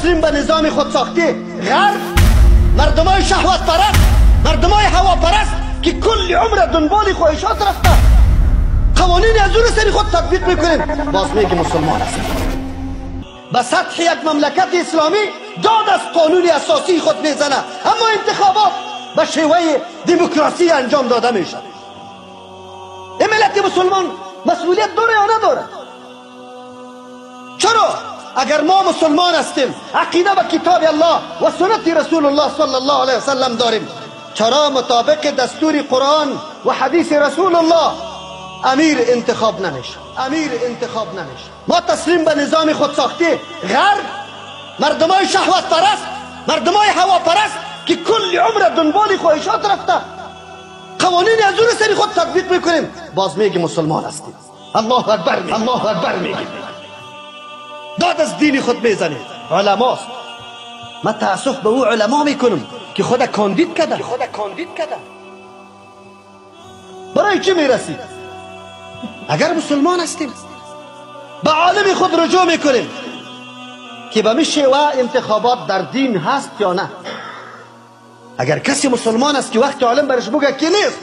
تسلیم به نظام خودساختی غرب، مردمای شهوت پرست، مردمای هوا پرست که کل عمر دنبال خواهشات رفته، قوانین از اون سری خود تطبیق میکنیم، باز میگه مسلمان هستیم. به سطح یک مملکت اسلامی داد از قانون اساسی خود میزنه، اما انتخابات به شیوه دموکراسی انجام داده میشه. این ملت مسلمان مسئولیت داره یا نداره؟ چرا اگر ما مسلمان هستیم، عقیده به کتاب الله و سنت رسول الله صلی الله علیه وسلم داریم، چرا مطابق دستور قرآن و حدیث رسول الله امیر انتخاب نمیشه؟ ما تسلیم به نظام خودساختی غرب، مردمای شهوت پرست، مردمای هوا پرست که کل عمر دنبال خواهشات رفته، قوانین از اون سری خود تطبیق میکنیم، باز میگه مسلمان هستیم. الله اکبر میگه، داد از دین خود میزنه. علماست، من تاسف به او علما میکنم که خود کاندید کده. برای چی میرسید؟ اگر مسلمان هستیم به عالم خود رجوع میکنیم که به میشه و انتخابات در دین هست یا نه. اگر کسی مسلمان است که وقت عالم برش بگه که نیست،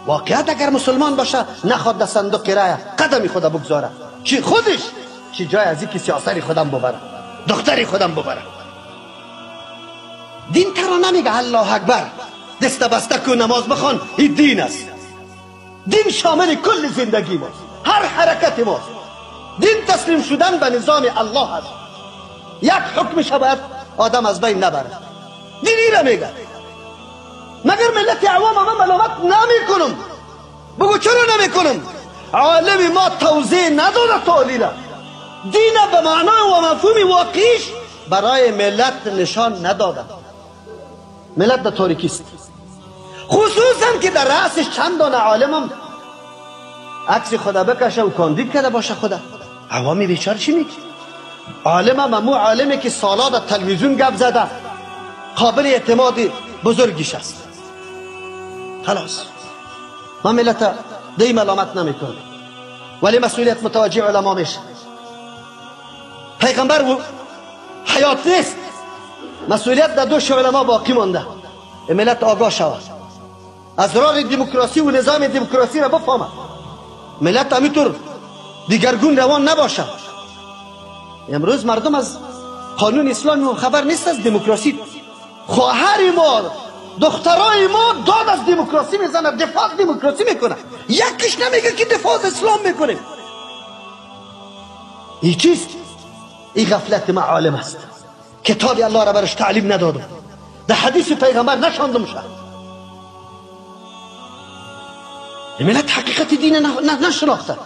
واقعیت اگر مسلمان باشه نخواد در صندوق رای قدمی خود بگذاره، چی خودش چی جای از اینکه سیاسری خودم ببره، دختری خودم ببره. دین ترا نمیگه الله اکبر دست بسته کن نماز بخوان، این دین است. دین شامل کل زندگی ماست، هر حرکت ماست. دین تسلیم شدن به نظام الله است. یک حکمش باید آدم از بین نبره. دینی را میگه. مگر ملت عوام من ملامت نمی کنم. بگو چرا نمی کنم؟ عالم ما توضیح نداده تعلیل دین به معنای و مفهوم واقعیش برای ملت نشان نداده. ملت در تاریکی است، خصوصا که در رأسش چند دانه عالمم عکس خدا بکشه و کاندید کرده باشه. خدا عوامی بیچاره چی میگه؟ عالمم امو عالمی که سالا در تلویزیون گپ زده قابل اعتماد بزرگیش است. خلاص من ملت دی ملامت نمیکنم، ولی مسئولیت متوجه علما میشه. پیغمبر و حیات نیست، مسئولیت در دوش علما باقی مانده. ملت آگاه شود، اسرار دموکراسی و نظام دموکراسی را بفهمد. ملت همینطور دیگرگون روان نباشه. امروز مردم از قانون اسلام خبر نیست، از دموکراسی. خواهر ما، دخترای ما داد از دموکراسی میزنه، دفاع از دموکراسی میکنه. یکیش نمیگه که دفاع از اسلام میکنیم. این چیست؟ این غفلت معالم است. کتاب الله را برش تعلیم ندادم، در حدیث پیغمبر نشاندم شد. ملت حقیقت دین نشناخته.